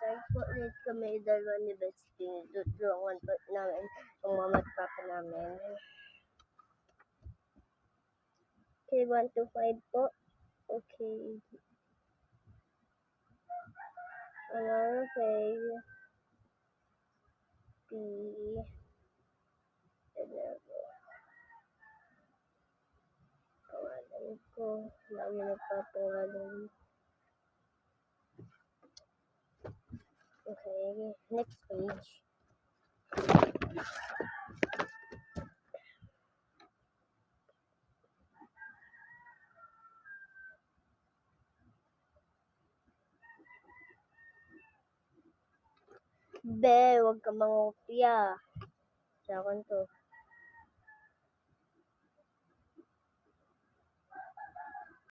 Nag-ulit kami dalawa ni Betsy. Tutulungan po namin ang mama at papa namin. Okay, 1 to 5 po. Okay. Okay. P. Pangalan ko. Lagi nagpapangalan. Okay. Next page. Be, huwag ka mangopya. Sa akin to.